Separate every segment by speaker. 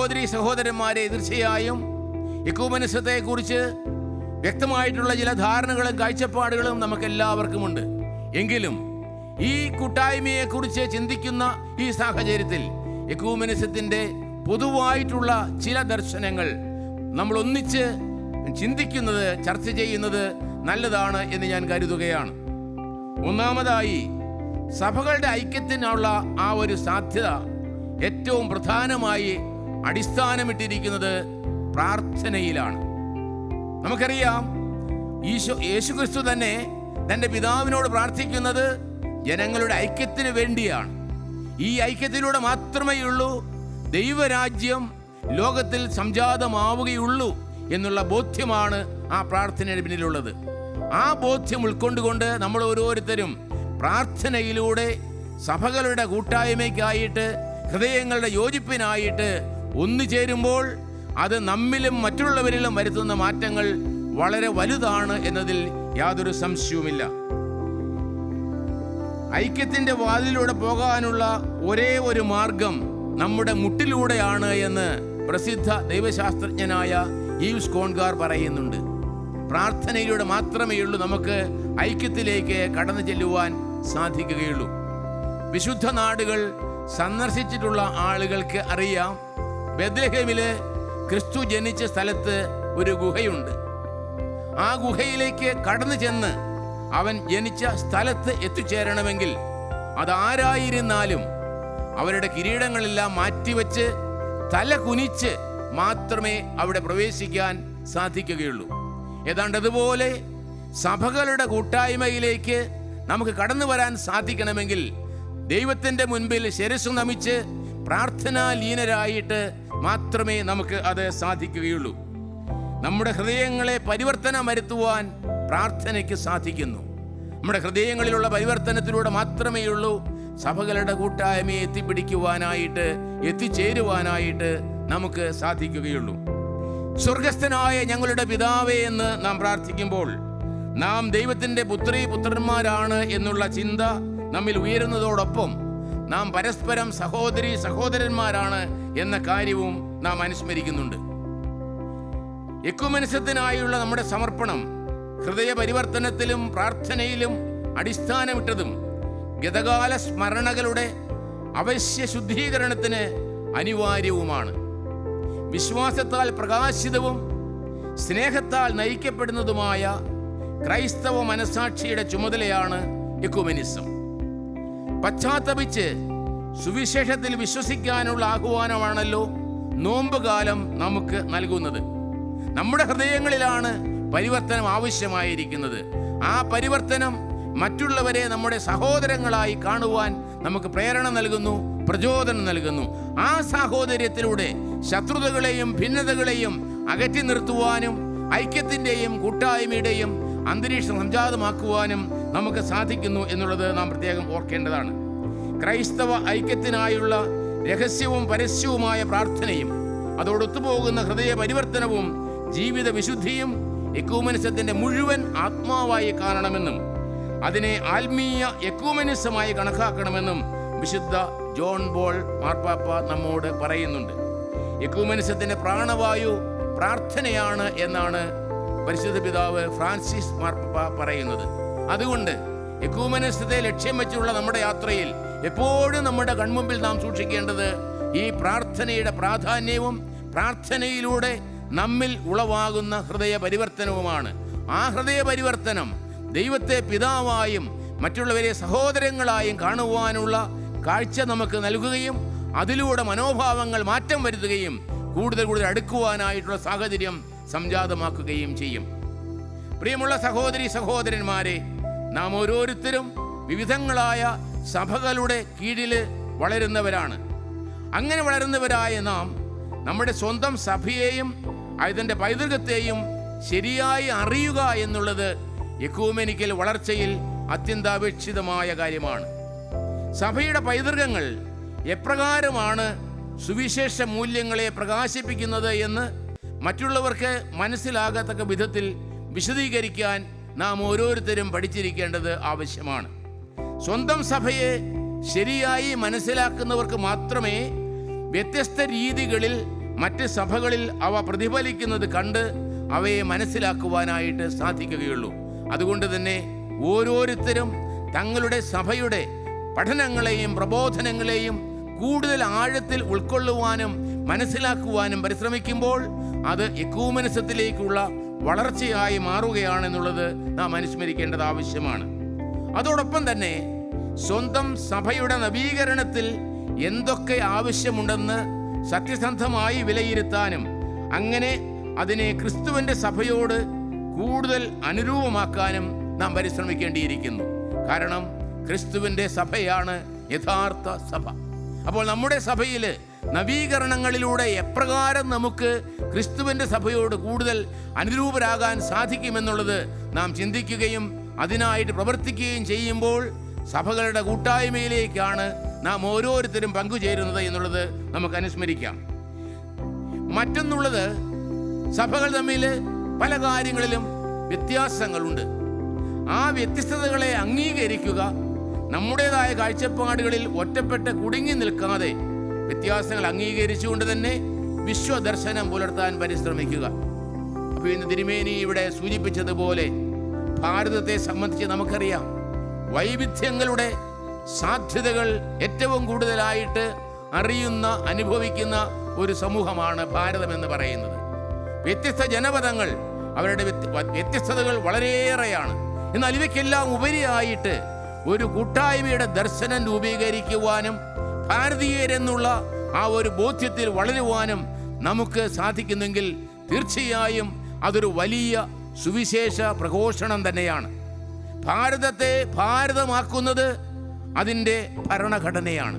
Speaker 1: സഹോദരി സഹോദരന്മാരെ, തീർച്ചയായും എക്കൂമെനിസത്തെക്കുറിച്ച് വ്യക്തമായിട്ടുള്ള ചില ധാരണകളും കാഴ്ചപ്പാടുകളും നമുക്കെല്ലാവർക്കുമുണ്ട്. എങ്കിലും ഈ കൂട്ടായ്മയെക്കുറിച്ച് ചിന്തിക്കുന്ന ഈ സാഹചര്യത്തിൽ എക്കൂമെനിസത്തിൻ്റെ പൊതുവായിട്ടുള്ള ചില ദർശനങ്ങൾ നമ്മൾ ഒന്നിച്ച് ചിന്തിക്കുന്നത്, ചർച്ച ചെയ്യുന്നത് നല്ലതാണ് എന്ന് ഞാൻ കരുതുകയാണ്. ഒന്നാമതായി, സഭകളുടെ ഐക്യത്തിനുള്ള ആ ഒരു സാധ്യത ഏറ്റവും പ്രധാനമായി അടിസ്ഥാനമിട്ടിരിക്കുന്നത് പ്രാർത്ഥനയിലാണ്. നമുക്കറിയാം, യേശുക്രിസ്തു തന്നെ തൻ്റെ പിതാവിനോട് പ്രാർത്ഥിക്കുന്നത് ജനങ്ങളുടെ ഐക്യത്തിന് വേണ്ടിയാണ്. ഈ ഐക്യത്തിലൂടെ മാത്രമേ ഉള്ളൂ ദൈവരാജ്യം ലോകത്തിൽ സംജാതമാവുകയുള്ളൂ എന്നുള്ള ബോധ്യമാണ് ആ പ്രാർത്ഥനയുടെ പിന്നിലുള്ളത്. ആ ബോധ്യം ഉൾക്കൊണ്ടുകൊണ്ട് നമ്മൾ ഓരോരുത്തരും പ്രാർത്ഥനയിലൂടെ സഭകളുടെ കൂട്ടായ്മയ്ക്കായിട്ട്, ഹൃദയങ്ങളുടെ യോജിപ്പിനായിട്ട് ഒന്നുചേരുമ്പോൾ അത് നമ്മിലും മറ്റുള്ളവരിലും വരുത്തുന്ന മാറ്റങ്ങൾ വളരെ വലുതാണ് എന്നതിൽ യാതൊരു സംശയവുമില്ല. ഐക്യത്തിൻ്റെ വാതിലൂടെ പോകാനുള്ള ഒരേ ഒരു മാർഗം നമ്മുടെ മുട്ടിലൂടെയാണ് എന്ന് പ്രസിദ്ധ ദൈവശാസ്ത്രജ്ഞനായ ഈവ്സ് കോൺഗാർ പറയുന്നുണ്ട്. പ്രാർത്ഥനയിലൂടെ മാത്രമേ ഉള്ളൂ നമുക്ക് ഐക്യത്തിലേക്ക് കടന്നു ചെല്ലുവാൻ സാധിക്കുകയുള്ളൂ. വിശുദ്ധ നാടുകൾ സന്ദർശിച്ചിട്ടുള്ള ആളുകൾക്ക് അറിയാം, ബെത്ലഹേമില് ക്രിസ്തു ജനിച്ച സ്ഥലത്ത് ഒരു ഗുഹയുണ്ട്. ആ ഗുഹയിലേക്ക് കടന്നു ചെന്ന് അവൻ ജനിച്ച സ്ഥലത്ത് എത്തിച്ചേരണമെങ്കിൽ അതാരായിരുന്നാലും അവരുടെ കിരീടങ്ങളെല്ലാം മാറ്റിവെച്ച് തല കുനിച്ച് മാത്രമേ അവിടെ പ്രവേശിക്കാൻ സാധിക്കുകയുള്ളൂ. ഏതാണ്ട് അതുപോലെ സഭകളുടെ കൂട്ടായ്മയിലേക്ക് നമുക്ക് കടന്നു വരാൻ സാധിക്കണമെങ്കിൽ ദൈവത്തിൻ്റെ മുൻപിൽ ശിരസ്സു നമിച്ച് പ്രാർത്ഥനാലീനരായിട്ട് മാത്രമേ നമുക്ക് അത് സാധിക്കുകയുള്ളൂ. നമ്മുടെ ഹൃദയങ്ങളെ പരിവർത്തനം വരുത്തുവാൻ പ്രാർത്ഥനയ്ക്ക് സാധിക്കുന്നു. നമ്മുടെ ഹൃദയങ്ങളിലുള്ള പരിവർത്തനത്തിലൂടെ മാത്രമേ ഉള്ളൂ സഭകളുടെ കൂട്ടായ്മയെ എത്തിപ്പിടിക്കുവാനായിട്ട്, എത്തിച്ചേരുവാനായിട്ട് നമുക്ക് സാധിക്കുകയുള്ളൂ. സ്വർഗസ്ഥനായ ഞങ്ങളുടെ പിതാവേ എന്ന് നാം പ്രാർത്ഥിക്കുമ്പോൾ നാം ദൈവത്തിൻ്റെ പുത്രന്മാരാണ് എന്നുള്ള ചിന്ത നമ്മിൽ ഉയരുന്നതോടൊപ്പം നാം പരസ്പരം സഹോദരന്മാരാണ് എന്ന കാര്യവും നാം അനുസ്മരിക്കുന്നുണ്ട്. എക്യുമെനിസത്തിനായുള്ള നമ്മുടെ സമർപ്പണം ഹൃദയ പരിവർത്തനത്തിലും പ്രാർത്ഥനയിലും അടിസ്ഥാനമിട്ടതും ഗതകാല സ്മരണകളുടെ അവശ്യ ശുദ്ധീകരണത്തിന് അനിവാര്യവുമാണ്. വിശ്വാസത്താൽ പ്രകാശിതവും സ്നേഹത്താൽ നയിക്കപ്പെടുന്നതുമായ ക്രൈസ്തവ മനസാക്ഷിയുടെ ചുമതലയാണ് എക്യുമെനിസം. പശ്ചാത്തപിച്ച് സുവിശേഷത്തിൽ വിശ്വസിക്കാനുള്ള ആഹ്വാനമാണല്ലോ നോമ്പുകാലം നമുക്ക് നൽകുന്നത്. നമ്മുടെ ഹൃദയങ്ങളിലാണ് പരിവർത്തനം ആവശ്യമായിരിക്കുന്നത്. ആ പരിവർത്തനം മറ്റുള്ളവരെ നമ്മുടെ സഹോദരങ്ങളായി കാണുവാൻ നമുക്ക് പ്രേരണ നൽകുന്നു, പ്രചോദനം നൽകുന്നു. ആ സാഹോദര്യത്തിലൂടെ ശത്രുതകളെയും ഭിന്നതകളെയും അകറ്റി നിർത്തുവാനും ഐക്യത്തിൻ്റെയും കൂട്ടായ്മയുടെയും അന്തരീക്ഷം സംജാതമാക്കുവാനും നമുക്ക് സാധിക്കുന്നു എന്നുള്ളത് നാം പ്രത്യേകം ഓർക്കേണ്ടതാണ്. ക്രൈസ്തവ ഐക്യത്തിനായുള്ള രഹസ്യവും പരസ്യവുമായ പ്രാർത്ഥനയും അതോടൊത്തുപോകുന്ന ഹൃദയ പരിവർത്തനവും ജീവിത വിശുദ്ധിയും എക്യുമെനിസത്തിൻ്റെ മുഴുവൻ ആത്മാവായി കാണണമെന്നും അതിനെ ആത്മീയ എക്യുമെനിസമായി കണക്കാക്കണമെന്നും വിശുദ്ധ ജോൺ പോൾ മാർപ്പാപ്പ നമ്മോട് പറയുന്നുണ്ട്. എക്യുമെനിസത്തിൻ്റെ പ്രാണവായു പ്രാർത്ഥനയാണ് എന്നാണ് പരിശുദ്ധ പിതാവ് ഫ്രാൻസിസ് മാർപ്പാപ്പ പറയുന്നത്. അതുകൊണ്ട് എക്യുമെനിസത്തെ ലക്ഷ്യം വെച്ചുള്ള നമ്മുടെ യാത്രയിൽ എപ്പോഴും നമ്മുടെ കൺമുമ്പിൽ നാം സൂക്ഷിക്കേണ്ടത് ഈ പ്രാർത്ഥനയുടെ പ്രാധാന്യവും പ്രാർത്ഥനയിലൂടെ നമ്മിൽ ഉളവാകുന്ന ഹൃദയ പരിവർത്തനവുമാണ്. ആ ഹൃദയ പരിവർത്തനം ദൈവത്തെ പിതാവായും മറ്റുള്ളവരെ സഹോദരങ്ങളായും കാണുവാനുള്ള കാഴ്ച നമുക്ക് നൽകുകയും അതിലൂടെ മനോഭാവങ്ങൾ മാറ്റം വരുത്തുകയും കൂടുതൽ അടുക്കുവാനായിട്ടുള്ള സാഹചര്യം സംജാതമാക്കുകയും ചെയ്യും. പ്രിയമുള്ള സഹോദരന്മാരെ, നാം ഓരോരുത്തരും വിവിധങ്ങളായ സഭകളുടെ കീഴിൽ വളരുന്നവരാണ്. അങ്ങനെ വളരുന്നവരായ നാം നമ്മുടെ സ്വന്തം സഭയെയും അതിൻ്റെ പൈതൃകത്തെയും ശരിയായി അറിയുക എന്നുള്ളത് എക്യൂമെനിക്കൽ വളർച്ചയിൽ അത്യന്താപേക്ഷിതമായ കാര്യമാണ്. സഭയുടെ പൈതൃകങ്ങൾ എപ്രകാരമാണ് സുവിശേഷ മൂല്യങ്ങളെ പ്രകാശിപ്പിക്കുന്നത് എന്ന് മറ്റുള്ളവർക്ക് മനസ്സിലാകത്തക്ക വിധത്തിൽ വിശദീകരിക്കാൻ നാം ഓരോരുത്തരും പഠിച്ചിരിക്കേണ്ടത് ആവശ്യമാണ്. സ്വന്തം സഭയെ ശരിയായി മനസ്സിലാക്കുന്നവർക്ക് മാത്രമേ വ്യത്യസ്ത രീതികളിൽ മറ്റ് സഭകളിൽ അവ പ്രതിഫലിക്കുന്നത് കണ്ട് അവയെ മനസ്സിലാക്കുവാനായിട്ട് സാധിക്കുകയുള്ളൂ. അതുകൊണ്ട് തന്നെ ഓരോരുത്തരും തങ്ങളുടെ സഭയുടെ പഠനങ്ങളെയും പ്രബോധനങ്ങളെയും കൂടുതൽ ആഴത്തിൽ ഉൾക്കൊള്ളുവാനും മനസ്സിലാക്കുവാനും പരിശ്രമിക്കുമ്പോൾ അത് എക്കൂമനിസത്തിലേക്കുള്ള വളർച്ചയായി മാറുകയാണെന്നുള്ളത് നാം അനുസ്മരിക്കേണ്ടത് ആവശ്യമാണ്. അതോടൊപ്പം തന്നെ സ്വന്തം സഭയുടെ നവീകരണത്തിൽ എന്തൊക്കെ ആവശ്യമുണ്ടെന്ന് സത്യസന്ധമായി വിലയിരുത്താനും അങ്ങനെ അതിനെ ക്രിസ്തുവിൻ്റെ സഭയോട് കൂടുതൽ അനുരൂപമാക്കാനും നാം പരിശ്രമിക്കേണ്ടിയിരിക്കുന്നു. കാരണം ക്രിസ്തുവിൻ്റെ സഭയാണ് യഥാർത്ഥ സഭ. അപ്പോൾ നമ്മുടെ സഭയിൽ നവീകരണങ്ങളിലൂടെ എപ്രകാരം നമുക്ക് ക്രിസ്തുവിൻ്റെ സഭയോട് കൂടുതൽ അനുരൂപരാകാൻ സാധിക്കുമെന്നുള്ളത് നാം ചിന്തിക്കുകയും അതിനായിട്ട് പ്രവർത്തിക്കുകയും ചെയ്യുമ്പോൾ സഭകളുടെ കൂട്ടായ്മയിലേക്കാണ് നാം ഓരോരുത്തരും പങ്കുചേരുന്നത് എന്നുള്ളത് നമുക്ക് അനുസ്മരിക്കാം. മറ്റൊന്നുള്ളത്, സഭകൾ തമ്മിൽ പല കാര്യങ്ങളിലും വ്യത്യാസങ്ങളുണ്ട്. ആ വ്യത്യസ്തതകളെ അംഗീകരിക്കുക, നമ്മുടേതായ കാഴ്ചപ്പാടുകളിൽ ഒറ്റപ്പെട്ട് കുടുങ്ങി നിൽക്കാതെ വ്യത്യാസങ്ങൾ അംഗീകരിച്ചുകൊണ്ട് തന്നെ വിശ്വദർശനം പുലർത്താൻ പരിശ്രമിക്കുക. അപ്പോൾ ഇന്ന് തിരുമേനി ഇവിടെ സൂചിപ്പിച്ചതുപോലെ ഭാരതത്തെ സംബന്ധിച്ച് നമുക്കറിയാം, വൈവിധ്യങ്ങളുടെ സാധ്യതകൾ ഏറ്റവും കൂടുതലായിട്ട് അറിയുന്ന അനുഭവിക്കുന്ന ഒരു സമൂഹമാണ് ഭാരതം എന്ന് പറയുന്നത്. വ്യത്യസ്ത ജനപദങ്ങൾ, അവരുടെ വ്യത്യസ്തതകൾ വളരെയേറെയാണ്. എന്നാൽ ഇവയ്ക്കെല്ലാം ഉപരിയായിട്ട് ഒരു കൂട്ടായ്മയുടെ ദർശനം രൂപീകരിക്കുവാനും ഭാരതീയരെന്നുള്ള ആ ഒരു ബോധ്യത്തിൽ വളരുവാനും നമുക്ക് സാധിക്കുന്നെങ്കിൽ തീർച്ചയായും അതൊരു വലിയ സുവിശേഷ പ്രഘോഷണം തന്നെയാണ്. ഭാരതത്തെ ഭാരതമാക്കുന്നത് അതിൻ്റെ ഭരണഘടനയാണ്.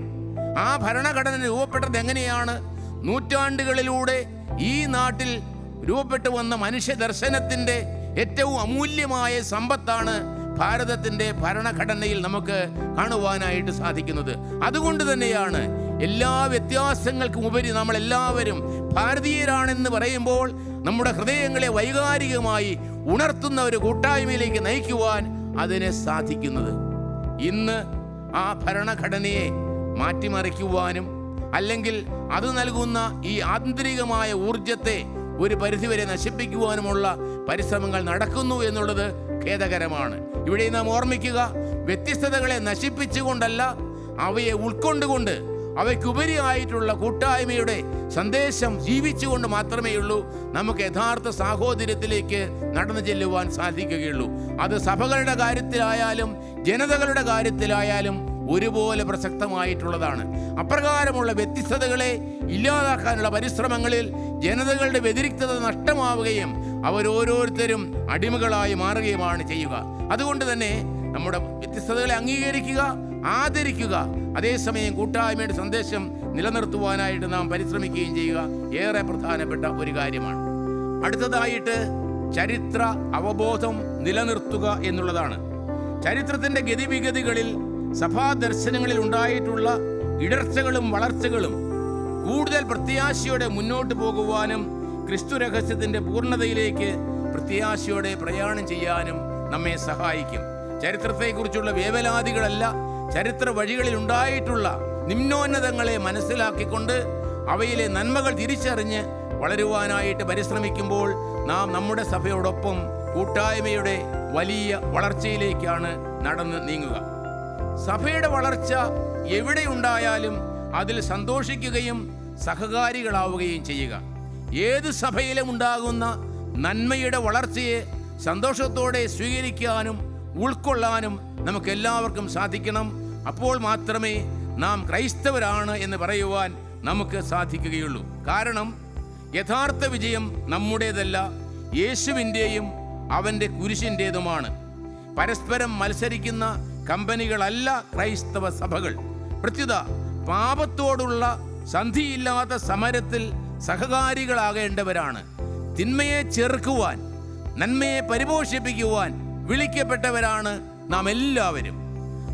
Speaker 1: ആ ഭരണഘടന രൂപപ്പെട്ടത് എങ്ങനെയാണ്? നൂറ്റാണ്ടുകളിലൂടെ ഈ നാട്ടിൽ രൂപപ്പെട്ടു വന്ന മനുഷ്യ ദർശനത്തിൻ്റെ ഏറ്റവും അമൂല്യമായ സമ്പത്താണ് ഭാരതത്തിൻ്റെ ഭരണഘടനയിൽ നമുക്ക് കാണുവാനായിട്ട് സാധിക്കുന്നത്. അതുകൊണ്ട് തന്നെയാണ് എല്ലാ വ്യത്യാസങ്ങൾക്കും ഉപരി നമ്മളെല്ലാവരും ഭാരതീയരാണെന്ന് പറയുമ്പോൾ നമ്മുടെ ഹൃദയങ്ങളെ വൈകാരികമായി ഉണർത്തുന്ന ഒരു കൂട്ടായ്മയിലേക്ക് നയിക്കുവാൻ അതിന് സാധിക്കുന്നത്. ഇന്ന് ആ ഭരണഘടനയെ മാറ്റിമറിക്കുവാനും അല്ലെങ്കിൽ അത് നൽകുന്ന ഈ ആന്തരികമായ ഊർജത്തെ ഒരു പരിധിവരെ നശിപ്പിക്കുവാനുമുള്ള പരിശ്രമങ്ങൾ നടക്കുന്നു എന്നുള്ളത് ഖേദകരമാണ്. ഇവിടെ നാം ഓർമ്മിക്കുക, വ്യത്യസ്തതകളെ നശിപ്പിച്ചുകൊണ്ടല്ല, അവയെ ഉൾക്കൊണ്ടുകൊണ്ട് അവയ്ക്കുപരിയായിട്ടുള്ള കൂട്ടായ്മയുടെ സന്ദേശം ജീവിച്ചുകൊണ്ട് മാത്രമേ ഉള്ളൂ നമുക്ക് യഥാർത്ഥ സാഹോദര്യത്തിലേക്ക് നടന്നു ചെല്ലുവാൻ സാധിക്കുകയുള്ളൂ. അത് സഭകളുടെ കാര്യത്തിലായാലും ജനതകളുടെ കാര്യത്തിലായാലും ഒരുപോലെ പ്രസക്തമായിട്ടുള്ളതാണ്. അപ്രകാരമുള്ള വ്യത്യസ്തതകളെ ഇല്ലാതാക്കാനുള്ള പരിശ്രമങ്ങളിൽ ജനതകളുടെ വ്യതിരിക്തത നഷ്ടമാവുകയും അവരോരോരുത്തരും അടിമകളായി മാറുകയുമാണ് ചെയ്യുക. അതുകൊണ്ട് തന്നെ നമ്മുടെ വ്യത്യസ്തതകളെ അംഗീകരിക്കുക, ആദരിക്കുക, അതേസമയം കൂട്ടായ്മയുടെ സന്ദേശം നിലനിർത്തുവാനായിട്ട് നാം പരിശ്രമിക്കുകയും ചെയ്യുക ഏറെ പ്രധാനപ്പെട്ട ഒരു കാര്യമാണ്. അടുത്തതായിട്ട് ചരിത്ര അവബോധം നിലനിർത്തുക എന്നുള്ളതാണ്. ചരിത്രത്തിൻ്റെ ഗതിവിഗതികളിൽ സഭാദർശനങ്ങളിൽ ഉണ്ടായിട്ടുള്ള ഇടർച്ചകളും വളർച്ചകളും കൂടുതൽ പ്രത്യാശയോടെ മുന്നോട്ട് പോകുവാനും ക്രിസ്തു രഹസ്യത്തിൻ്റെ പൂർണ്ണതയിലേക്ക് പ്രത്യാശയോടെ പ്രയാണം ചെയ്യാനും നമ്മെ സഹായിക്കും. ചരിത്രത്തെക്കുറിച്ചുള്ള വേവലാതികളല്ല, ചരിത്ര വഴികളിൽ ഉണ്ടായിട്ടുള്ള നിമ്നോന്നതങ്ങളെ മനസ്സിലാക്കിക്കൊണ്ട് അവയിലെ നന്മകൾ തിരിച്ചറിഞ്ഞ് വളരുവാനായിട്ട് പരിശ്രമിക്കുമ്പോൾ നാം നമ്മുടെ സഭയോടൊപ്പം കൂട്ടായ്മയുടെ വലിയ വളർച്ചയിലേക്കാണ് നടന്ന് നീങ്ങുക. സഭയുടെ വളർച്ച എവിടെയുണ്ടായാലും അതിൽ സന്തോഷിക്കുകയും സഹകാരികളാവുകയും ചെയ്യുക. ഏത് സഭയിലും ഉണ്ടാകുന്ന നന്മയുടെ വളർച്ചയെ സന്തോഷത്തോടെ സ്വീകരിക്കാനും ഉൾക്കൊള്ളാനും നമുക്ക് എല്ലാവർക്കും സാധിക്കണം. അപ്പോൾ മാത്രമേ നാം ക്രൈസ്തവരാണ് എന്ന് പറയുവാൻ നമുക്ക് സാധിക്കുകയുള്ളൂ. കാരണം യഥാർത്ഥ വിജയം നമ്മുടേതല്ല, യേശുവിൻ്റെയും അവൻ്റെ കുരിശിൻ്റേതുമാണ്. പരസ്പരം മത്സരിക്കുന്ന കമ്പനികളല്ല ക്രൈസ്തവ സഭകൾ. പ്രത്യുത പാപത്തോടുള്ള സന്ധിയില്ലാത്ത സമരത്തിൽ സഹകാരികളാകേണ്ടവരാണ്. തിന്മയെ ചെറുക്കുവാൻ, നന്മയെ പരിപോഷിപ്പിക്കുവാൻ വിളിക്കപ്പെട്ടവരാണ് നാം എല്ലാവരും.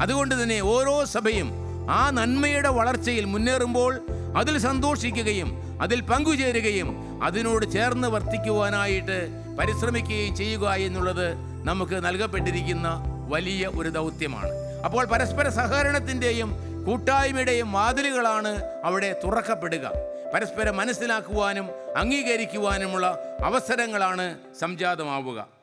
Speaker 1: അതുകൊണ്ട് തന്നെ ഓരോ സഭയും ആ നന്മയുടെ വളർച്ചയിൽ മുന്നേറുമ്പോൾ അതിൽ സന്തോഷിക്കുകയും അതിൽ പങ്കുചേരുകയും അതിനോട് ചേർന്ന് വർത്തിക്കുവാനായിട്ട് പരിശ്രമിക്കുകയും ചെയ്യുക എന്നുള്ളത് നമുക്ക് നൽകപ്പെട്ടിരിക്കുന്ന വലിയ ഒരു ദൗത്യമാണ്. അപ്പോൾ പരസ്പര സഹകരണത്തിൻ്റെയും കൂട്ടായ്മയുടെയും വാതിലുകളാണ് അവിടെ തുറക്കപ്പെടുക. പരസ്പരം മനസ്സിലാക്കുവാനും അംഗീകരിക്കുവാനുമുള്ള അവസരങ്ങളാണ് സംജാതമാവുക.